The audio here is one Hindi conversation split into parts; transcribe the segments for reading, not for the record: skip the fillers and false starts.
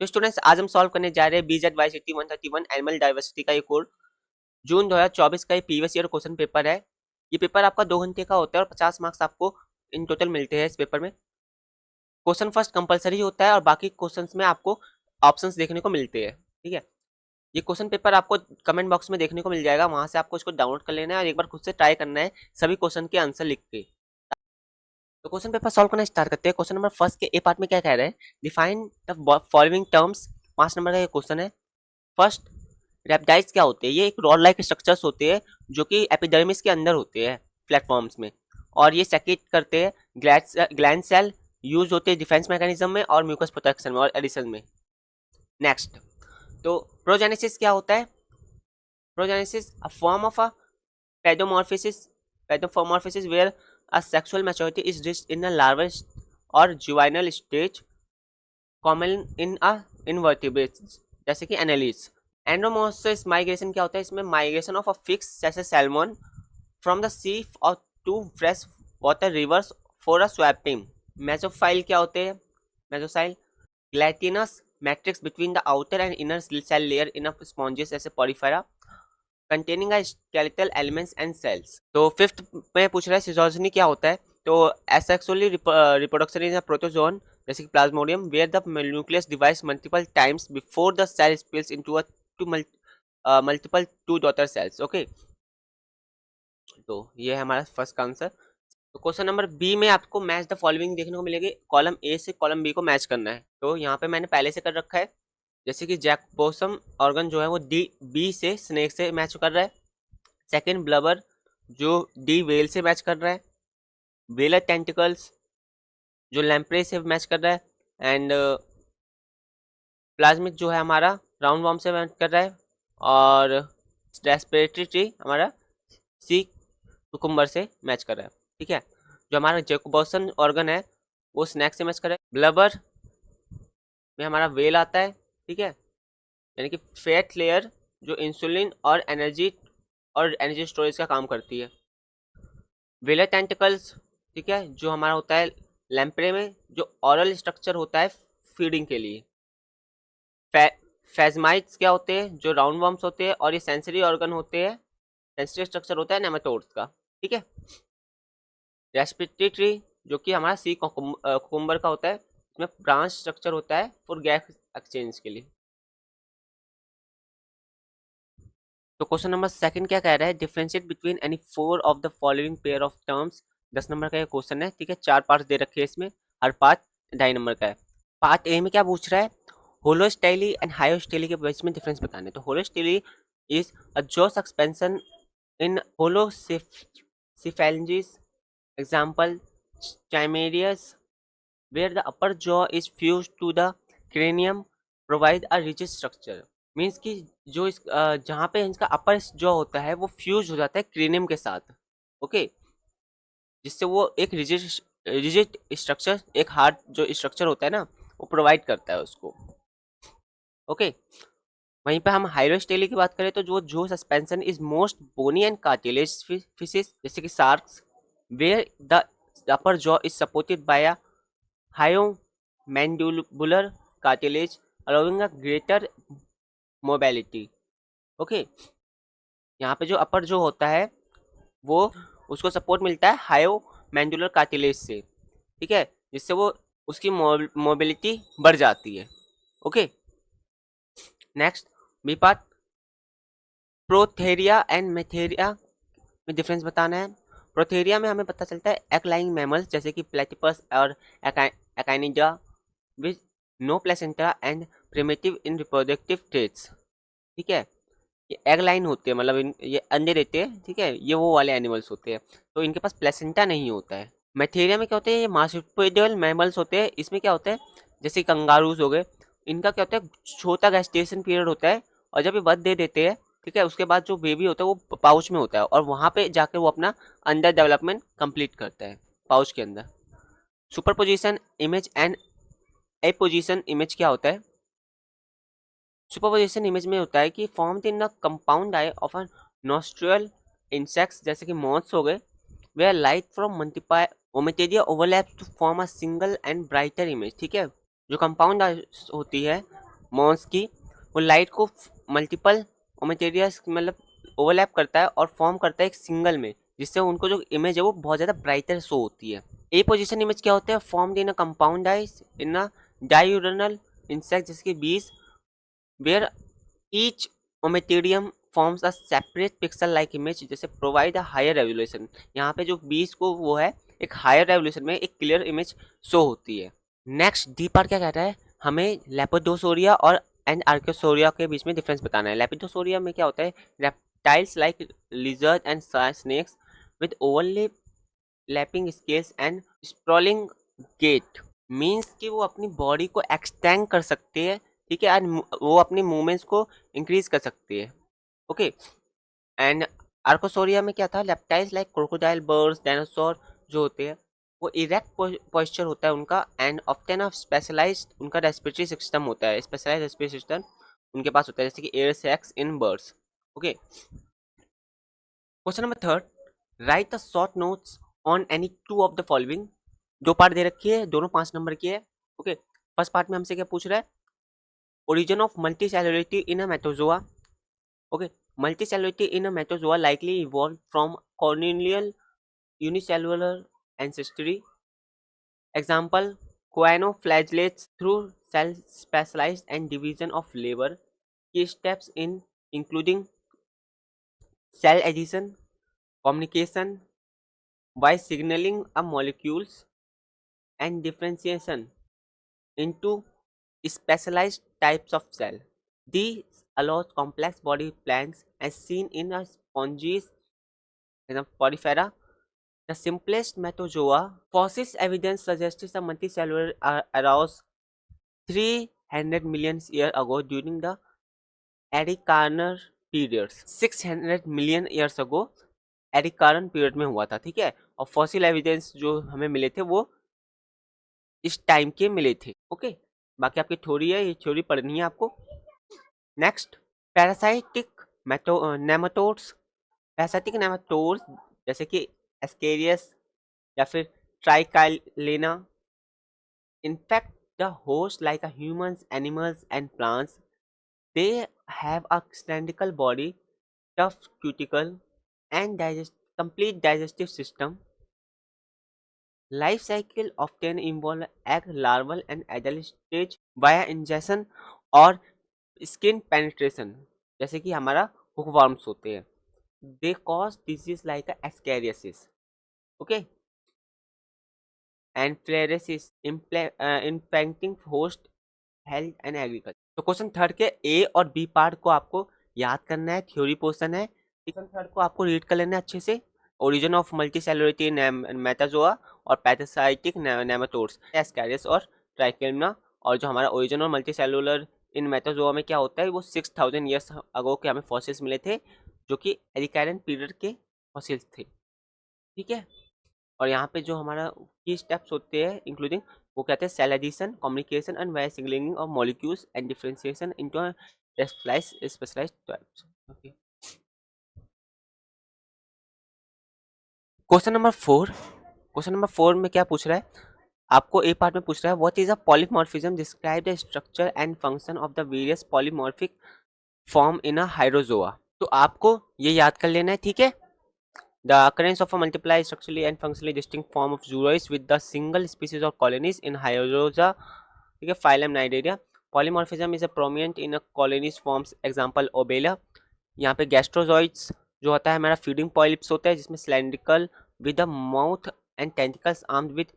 तो स्टूडेंट्स आज हम सॉल्व करने जा रहे हैं BZYCT 131 एनिमल डाइवर्सिटी का ये कोड। जून 2024 का ये प्रीवियस ईयर क्वेश्चन पेपर है। ये पेपर आपका 2 घंटे का होता है और 50 मार्क्स आपको इन टोटल मिलते हैं इस पेपर में। क्वेश्चन फर्स्ट कंपलसरी होता है और बाकी क्वेश्चंस में आपको ऑप्शंस देखने को मिलते हैं। ठीक है, ये क्वेश्चन पेपर आपको कमेंट बॉक्स में देखने को मिल जाएगा, वहां से आपको इसको डाउनलोड कर लेना है और एक बार खुद से ट्राई करना है सभी क्वेश्चन के आंसर लिख के। तो क्वेश्चन पेपर सॉल्व करना स्टार्ट करते हैं। क्वेश्चन नंबर फर्स्ट के ए पार्ट में क्या कह रहे हैं, define the following terms. 5 number का ये क्वेश्चन है। फर्स्ट, रेप्टाइल्स क्या होते हैं? ये एक रॉड लाइक स्ट्रक्चर्स होते हैं जो कि एपिडर्मिस के अंदर होते हैं प्लेटफॉर्म्स में, और ये सेक्रेट करते हैं ग्लैंड सेल, यूज होते हैं डिफेंस मैकेनिज्म में और म्यूकस प्रोटेक्शन में और एडिशन में। नेक्स्ट, तो प्रोजेनेसिस क्या होता है? Progenesis a form of a pedomorphosis where a sexual maturity is reached in a larval or juvenile stage, common in a invertebrates जैसे कि एनालिस। एंड्रोमोसिस माइग्रेशन क्या होता है? इसमें माइग्रेशन ऑफ अ फिक्स जैसे सैल्मन फ्रॉम द सी और to fresh water rivers for a spawning. Mesophile क्या होते हैं? Mesophile gelatinous matrix between the outer and inner cell layer in a sponges जैसे Porifera containing skeletal elements and cells. तो फिफ्थ में पूछ रहा है सिजोजनी क्या होता है? तो एसेक्सुअली रिप्रोडक्शन इन प्रोटोजोन जैसे कि plasmodium where the nucleus divides multiple times before the cell splits into a multiple to daughter cells. Okay, तो ये है हमारा फर्स्ट आंसर। तो क्वेश्चन नंबर बी में आपको मैच द फॉलोइंग देखने को मिलेगी। कॉलम ए से कॉलम बी को मैच करना है। तो यहाँ पे मैंने पहले से कर रखा है, जैसे कि जैकपोसम ऑर्गन जो है वो डी बी से स्नेक से मैच कर रहा है। सेकंड, ब्लबर जो डी वेल से मैच कर रहा है। वेलर टेंटिकल्स जो लैम्प्रे से मैच कर रहा है। एंड प्लाज्मिक जो है हमारा राउंड वॉर्म से मैच कर रहा है। और रेस्पिरेटरी ट्री हमारा सी कुकुम्बर से मैच कर रहा है। ठीक है, जो हमारा जैकोबोसन ऑर्गन है वो स्नैक से मैच कर रहा है। ब्लबर में हमारा वेल आता है। ठीक है, यानी कि फैट लेयर जो इंसुलिन और एनर्जी स्टोरेज का काम करती है। वेलर टेंटिकल्स, ठीक है, जो हमारा होता है लैम्प्रे में, जो ऑरल स्ट्रक्चर होता है फीडिंग के लिए। फेजमाइट्स क्या होते हैं? जो राउंड वर्म्स होते हैं और ये सेंसरी ऑर्गन होते हैं, सेंसरी स्ट्रक्चर होता है नेमाटोड्स का। ठीक है, रेस्पिरेटरी ट्री जो कि हमारा सी कुकुम्बर का होता है, इसमें ब्रांच स्ट्रक्चर होता है फॉर गैस एक्सचेंज के लिए। तो क्वेश्चन नंबर सेकंड क्या कह रहा है, differentiate between any four of the following pair of terms. 10 number का ये क्वेश्चन है। ठीक है, 4 पार्ट्स दे रखे हैं इसमें, हर पार्ट 2.5 नंबर का है। पार्ट ए में क्या पूछ रहा है, होलोस्टेली एंड हायोस्टेली के बीच में डिफरेंस बताने। तो holostyly is a jaw suspension in holocephalans, example chimeras, where the upper jaw is fused to the cranium, provide a rigid structure। Means कि जो इस जहाँ पे इसका अपर जॉ होता है वो फ्यूज हो जाता है क्रेनियम के साथ। ओके, जिससे वो एक रिजिड स्ट्रक्चर, एक हार्ड जो स्ट्रक्चर होता है ना, वो प्रोवाइड करता है उसको। ओके, वहीं पे हम हाइड्रोस्टेली की बात करें तो जो suspension is most bony and cartilage fishes जैसे कि sharks, where the upper jaw is supported by a hyomandibular cartilage allowing a greater mobility. Okay, यहाँ पे जो अपर जो होता है वो उसको सपोर्ट मिलता है हायोमैंडिबुलर कार्टिलेज से। ठीक है, जिससे वो उसकी मोबिलिटी बढ़ जाती है। Okay, next B part, Prototheria and Metatheria में डिफरेंस बताना है। प्रोथेरिया में हमें पता चलता है एक्लाइंग मैमल्स जैसे कि प्लेटिपस और एकाइनिडा with no placenta and primitive in reproductive traits. ठीक है, ये एग लाइन होते हैं, मतलब ये अंडे देते हैं। ठीक है, ये वो वाले एनिमल्स होते हैं, तो इनके पास प्लेसेंटा नहीं होता है। मैथेरिया में क्या होते हैं, ये मार्सुपिडल मैमल्स होते हैं। इसमें क्या होता है, जैसे कंगारूज हो गए, इनका क्या होता है, छोटा गेस्टेशन पीरियड होता है और जब ये बर्थ दे देते हैं, ठीक है, उसके बाद जो बेबी होता है वो पाउच में होता है और वहाँ पे जाके वो अपना अंडर डेवलपमेंट कंप्लीट करता है पाउच के अंदर। Superposition image and apposition image क्या होता है? सुपरपोजिशन इमेज में होता है कि formed in the compound eye of a nocturnal insects जैसे कि मॉथ्स हो गए, where light from multiply ommatidia overlaps to form a single and brighter image. ठीक है, जो कंपाउंड होती है मॉन्स की, वो लाइट को मल्टीपल ओमेटेरियस मतलब ओवरलैप करता है और फॉर्म करता है एक सिंगल में, जिससे उनको जो इमेज है वो बहुत ज़्यादा ब्राइटर शो होती है। ए पोजिशन इमेज क्या होता है? Formed in a compound eyes in a diurnal insect जैसे कि bees, where each ommatidium forms a separate pixel like image, जैसे प्रोवाइड अ हायर रेवोल्यूशन। यहाँ पे जो बीज को वो है एक हायर रेवोल्यूशन में एक क्लियर इमेज शो होती है। नेक्स्ट डी पार्ट क्या कहता है? हमें लेपिडोसोरिया और एंड आर्कियोसोरिया के बीच में डिफरेंस बताना है। लेपिडोसोरिया में क्या होता है? Reptiles like lizard and snakes with overlapping scales and sprawling gait, means कि वो अपनी बॉडी को एक्सटेंड कर सकते हैं, ठीक है, एंड वो अपनी मूवमेंट्स को इंक्रीज कर सकती है। ओके, एंड आर्कोसोरिया में क्या था? लेप्टाइल्स लाइक क्रोकोडाइल, बर्ड्स, डायनासोर जो होते हैं वो इरेक्ट पोस्चर होता है उनका, एंड ऑफ्टन ऑफ स्पेशलाइज्ड उनका रेस्पिरेटरी सिस्टम होता है, स्पेशलाइज्ड रेस्पिरेटरी सिस्टम उनके पास होता है, जैसे कि air sacs in birds. Okay, question number third, right the short notes on any two of the following. दो पार्ट दे रखी है, दोनों 5 नंबर की है। ओके, फर्स्ट पार्ट में हमसे क्या पूछ रहा है? Origin of multicellularity in a Metazoa. Okay, multicellularity in a metazoa likely evolved from corneal unicellular ancestry. Example, choanoflagellates through cell specialized and division of labor. Key steps in including cell adhesion, communication by signaling a molecules, and differentiation into specialized types of cell. These allows complex body plans as seen in a sponges, Porifera. The simplest metazoa, fossils evidence suggests the multicellular arose 300 million years ago during the Ediacaran periods. 600 million years ago एडिकारन period में हुआ था, ठीक है। और फॉसिल एविडेंस जो हमें मिले थे वो इस टाइम के मिले थे। ओके, बाकी आपकी थ्योरी है, ये थ्योरी पढ़नी है आपको। Next, parasitic nematodes. Parasitic nematodes जैसे कि एस्केरियस या फिर ट्राइकाइलेना infect the host like a humans, animals, and plants. They have a cylindrical body, tough cuticle, and complete digestive system. Life cycle often involve egg, larval, and adult stage via ingestion और skin penetration, जैसे कि हमारा hookworms होते हैं। They cause disease like a ascariasis. Okay, and flaresis impacting host health and agriculture. तो क्वेश्चन थर्ड के ए और बी पार्ट को आपको याद करना है, थ्योरी पोर्शन है। क्वेश्चन थर्ड को आपको रीड कर लेना है अच्छे से। ओरिजिन ऑफ मल्टीसेलुलरिटी मेटाजोआ और पैरासाइटिक नेमाटोड्स, एस्कैरियस और ट्राइकेल्मना। और जो हमारा ओरिजिन और मल्टीसेलुलर इन मेटाजोआ में क्या होता है, वो 6000 ईयर्स अगो के हमें फॉसिल्स मिले थे, जो कि एडिकारन पीरियड के फॉसिल्स थे, ठीक है। और यहाँ पे जो हमारा की स्टेप्स होते हैं इंक्लूडिंग, वो कहते हैं cell adhesion, communication and via signalling of molecules and differentiation into specialised types. Okay, question number 4। Question number 4 में क्या पूछ रहा है आपको? ए पार्ट में पूछ रहा है what is a polymorphism, describe the structure and function of the various polymorphic form in a Hydrozoa. तो आपको ये याद कर लेना है, ठीक है। The occurrence of a multiply structurally and functionally distinct form of zooids with the single species or colonies in Hyozoa, ठीक है, phylum Nidaria. Polymorphism is a prominent in a colonies forms, example Obela. यहाँ पे गैस्ट्रोजॉइड्स जो होता है हमारा फीडिंग पॉलिप्स होता है, जिसमें cylindrical with the mouth and tentacles armed with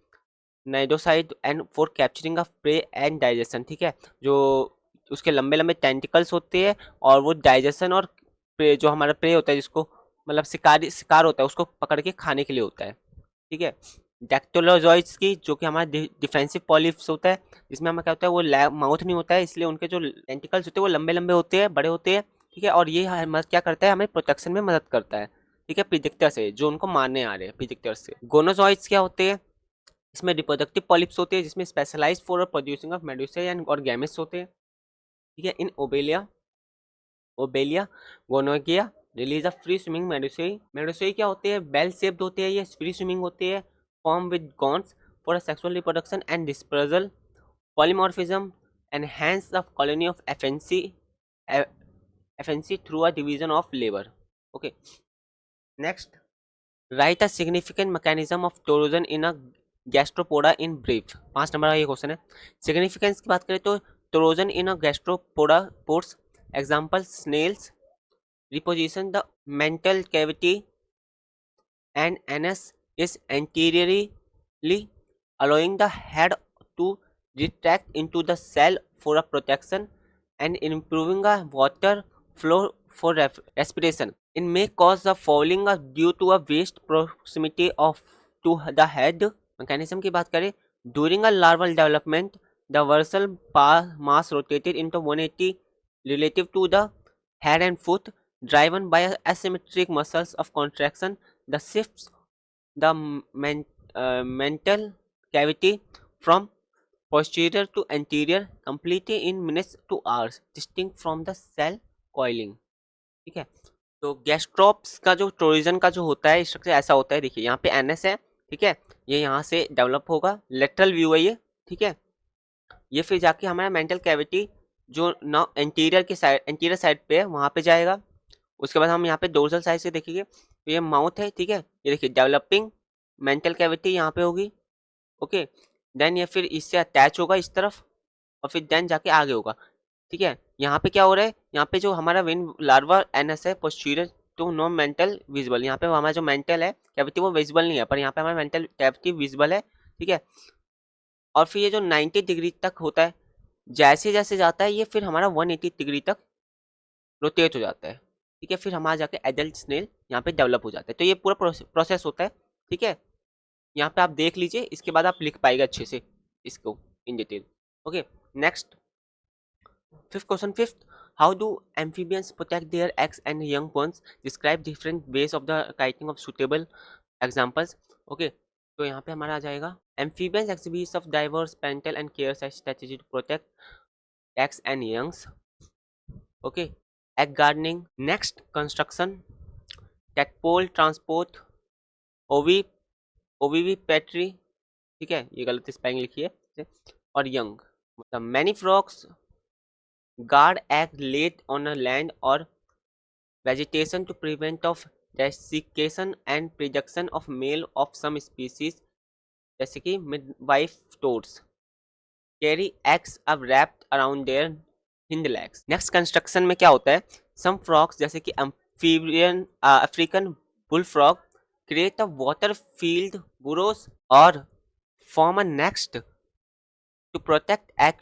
cnidocytes and for capturing of prey and digestion, ठीक है। जो उसके लंबे लंबे टेंटिकल्स होते हैं और वो डाइजेशन और प्रे, जो हमारा प्रे होता है जिसको मतलब शिकार होता है उसको पकड़ के खाने के लिए होता है, ठीक है। डैक्टोलोजॉइड्स की जो कि हमारा डिफेंसिव पॉलिप्स होता है, जिसमें हमें क्या होता है वो माउथ नहीं होता है, इसलिए उनके जो टेंटिकल्स होते हैं वो लंबे लंबे होते हैं, बड़े होते हैं, ठीक है। और ये क्या करता है, हमें प्रोटेक्शन में मदद करता है, ठीक है, प्रिडेक्टर से जो उनको मारने आ रहे हैं, प्रिडेक्टर से। गोनोजॉइड्स क्या होते हैं? इसमें रिप्रोडक्टिव पॉलिप्स होते हैं, जिसमें specialised for producing of medusae and और गैमेट्स होते हैं, ठीक है। In Obelia gonangia release of free swimming medusae. Medusae क्या होते हैं? बेल शेप्ड होते हैं, ये फ्री स्विमिंग होते हैं, form with gones for sexual reproduction and dispersal. Polymorphism enhance the colony of efficiency through a division of labor. Okay, next, write a significant mechanism of corrosion in a Gastropoda in brief. 5 number का ये क्वेश्चन है. सिग्निफिकेंस की बात करें तो torsion in a Gastropoda pores, example snails, reposition the mantle cavity and anus is anteriorly allowing the head to retract into the cell for a protection and improving a water flow for respiration. It may cause the fouling due to a waste proximity of to the head. Mechanism की बात करें, during a larval development the dorsal mass rotated into 180 relative to the head and foot, driven by asymmetric muscles of contraction. The shifts the mental cavity from posterior to anterior completely in minutes to hours, distinct from the cell coiling. ठीक है, तो गैस्ट्रोप्स का जो टोरिजन का जो होता है स्ट्रक्चर ऐसा होता है. देखिए यहाँ पे एनएस है, ठीक है, ये यहाँ से डेवलप होगा, लेटरल व्यू है ये, ठीक है. ये फिर जाके हमारा मेंटल कैविटी जो ना एंटीरियर साइड पे है वहाँ पे जाएगा. उसके बाद हम यहाँ पे डोर्सल साइड से देखेंगे तो ये माउथ है, ठीक है. ये देखिए डेवलपिंग मेंटल कैविटी यहाँ पे होगी. ओके, देन ये फिर इससे अटैच होगा इस तरफ और फिर देन जाके आगे होगा. ठीक है, यहाँ पे क्या हो रहा है, यहाँ पे जो हमारा विन लार्वा एनएस है posterior to no mental visible. यहाँ पे हमारा जो मेंटल है कैविटी वो विजिबल नहीं है, पर यहाँ पे हमारा मेंटल कैविटी विजिबल है. ठीक है, और फिर ये जो 90 डिग्री तक होता है, जैसे जैसे जाता है ये फिर हमारा 180 डिग्री तक रोटेट हो जाता है. ठीक है, फिर हमारा जाके एडल्ट स्नेल यहाँ पे डेवलप हो जाता है. तो ये पूरा प्रोसेस होता है. ठीक है, यहाँ पे आप देख लीजिए, इसके बाद आप लिख पाएगा अच्छे से इसको in detail. Okay, next fifth question. Fifth, how do amphibians protect their eggs and young ones? Describe different ways of the kiting of suitable examples. Okay, तो यहाँ पे हमारा आ जाएगा amphibians exhibits of diverse parental and care strategy to protect eggs and youngs. Okay, egg gardening. Next, construction, tadpole transport, oviviparity. ठीक है, ये गलत स्पेलिंग लिखी है. और यंग मतलब many frogs guard egg laid on a land or vegetation to prevent of desiccation and production of male of some species जैसे कि midwife toads carry eggs up wrapped around their hind legs. Next, construction में क्या होता है, some frogs जैसे कि amphibian African bullfrog create a water filled burrows or form a nest to protect egg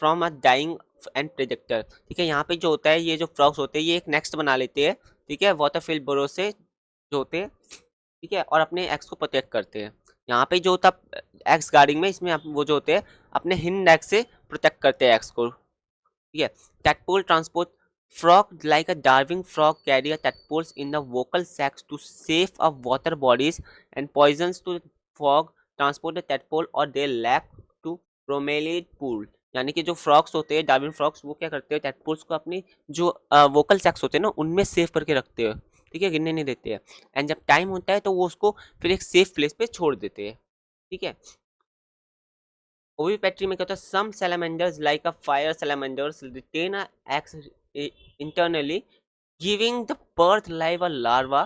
from a dying and predator. ठीक है, यहाँ पे जो होता है ये जो फ्रॉग्स होते हैं ये एक नेक्स्ट बना लेते हैं. ठीक है, वाटर फील्ड बोरो से जो होते हैं. ठीक है, और अपने एग्स को प्रोटेक्ट करते हैं. यहाँ पे जो होता है एग्स गार्डिंग में, इसमें वो जो होते हैं अपने हिंड एग से प्रोटेक्ट करते हैं एग्स को. ठीक है, tadpole transport. Frog like a Darwin frog carry a tadpoles in the vocal sacs to save a water bodies and poisons to frog transport the tadpole और they lack to bromeliad pool. यानी कि जो फ्रॉक्स होते हैं डार्विन फ्रॉक्स वो क्या करते हैं, टैडपोल्स को अपनी जो वोकल सैक्स होते हैं ना उनमें सेव करके रखते हैं. ठीक है, गिरने नहीं देते हैं. एंड जब टाइम होता है तो वो उसको फिर एक सेफ प्लेस पे छोड़ देते हैं. ठीक है, ओविपैट्री में क्या होता है, some salamanders like a fire salamanders retain a eggs internally giving the birth live a larva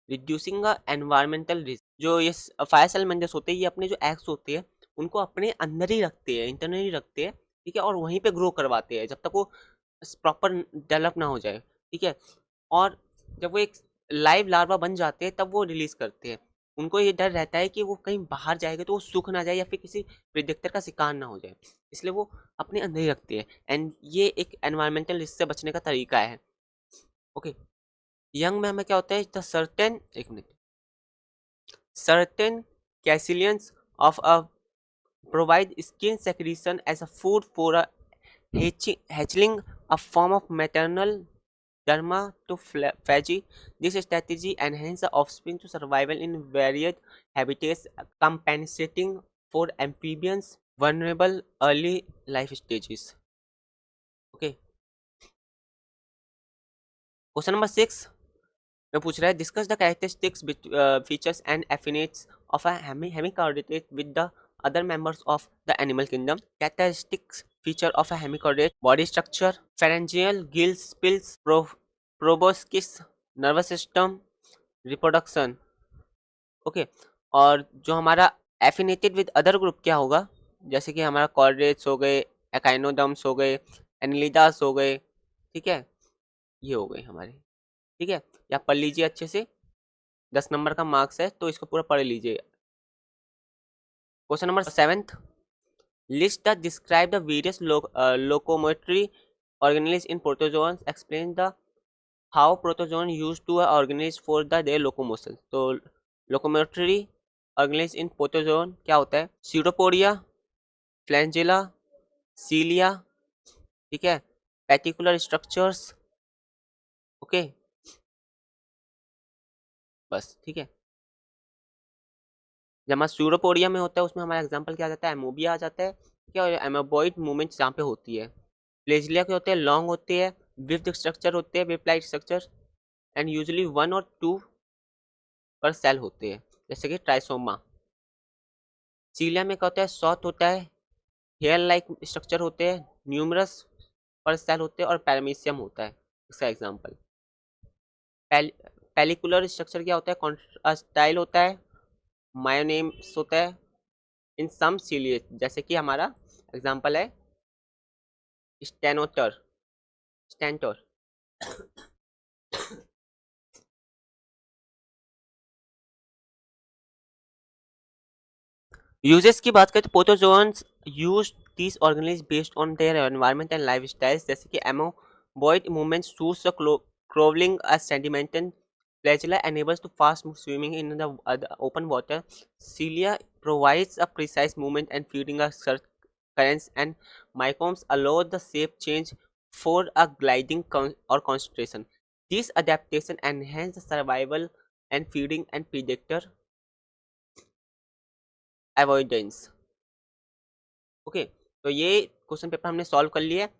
reducing a environmental risk. जो ये फायर सैलामेंडर्स होते हैं ये अपने जो एग्स होते हैं उनको अपने अंदर ही रखते हैं, इंटरनली रखते हैं. ठीक है, और वहीं पे ग्रो करवाते हैं जब तक वो प्रॉपर डेवलप ना हो जाए. ठीक है, और जब वो एक लाइव लार्वा बन जाते हैं तब वो रिलीज करते हैं. उनको ये डर रहता है कि वो कहीं बाहर जाएगा तो वो सूख ना जाए या फिर किसी प्रेडेक्टर का शिकार ना हो जाए, इसलिए वो अपने अंदर ही रखते हैं. एंड ये एक एनवायरमेंटल रिस्क से बचने का तरीका है. ओके, यंग में हमें क्या होता है, द सर्टेन एक minute certain caecilians of a provide skin secretion as a food for a hatchling, a form of maternal dermatophagy. This strategy enhances the offspring to survival in varied habitats, compensating for amphibians vulnerable early life stages. Okay, question number 6 में पूछ रहा है, discuss the characteristics features and affinities of a hemichordates with the other members of the animal kingdom. Characteristics feature of a hemichordate body structure, pharyngeal, gills, spills, proboscis, nervous system, reproduction. Okay, और जो हमारा एफिनेटेड विद अदर ग्रुप क्या होगा, जैसे कि हमारा कॉर्डेट्स हो गए, एकाइनोडर्म्स हो गए, एनिलिडास हो गए, ठीक है, ये हो गए हमारे, ठीक है, या पढ़ लीजिए अच्छे से, 10 नंबर का मार्क्स है तो इसको पूरा पढ़ लीजिए। Question number 7th, list the describe the various locomotory organelles in protozoans, explain the how protozoan used to organelles for the their locomotion। तो locomotory organelles in protozoan क्या होता है, pseudopodia, flagella, cilia, ठीक है, पेटिकुलर स्ट्रक्चर्स, ओके, बस, ठीक है। जब हमारा स्यूडोपोडिया में होता है उसमें हमारा एग्जांपल क्या आ जाता है, एमोबिया आ जाता है, क्या एमोबॉइड मूवमेंट जहाँ पे होती है। प्लेजिलिया के होते हैं, लॉन्ग होते हैं, विफ्ड स्ट्रक्चर होते हैं, विफ लाइक स्ट्रक्चर, एंड यूजुअली 1 और 2 पर सेल होते हैं, जैसे कि ट्राइसोमा। सीलिया में क्या होता है, सॉथ होता है, हेयर लाइक स्ट्रक्चर होते हैं, न्यूमरस पर सेल होते हैं, और पैरामीशियम होता है, इसका एग्जाम्पल। पेलिकुलर स्ट्रक्चर क्या होता है, कॉन्ट्रास्टाइल होता है, मायोनेम्स होता है इन सम सीलिएट, जैसे कि हमारा एग्जांपल है स्टेनोटर, स्टेंटोर। यूजेस की बात करें तो protozoans use these organisms based on their environment and lifestyles, जैसे कि amoeboid movement suits the crawling as sedimental, flagella enables to fast swimming in the open water, cilia provides a precise movement and feeding a currents, and mycomes allow the shape change for a gliding or concentration. These adaptation enhance the survival and feeding and predator avoidance। Okay, तो ये क्वेश्चन पेपर हमने सॉल्व कर लिया है।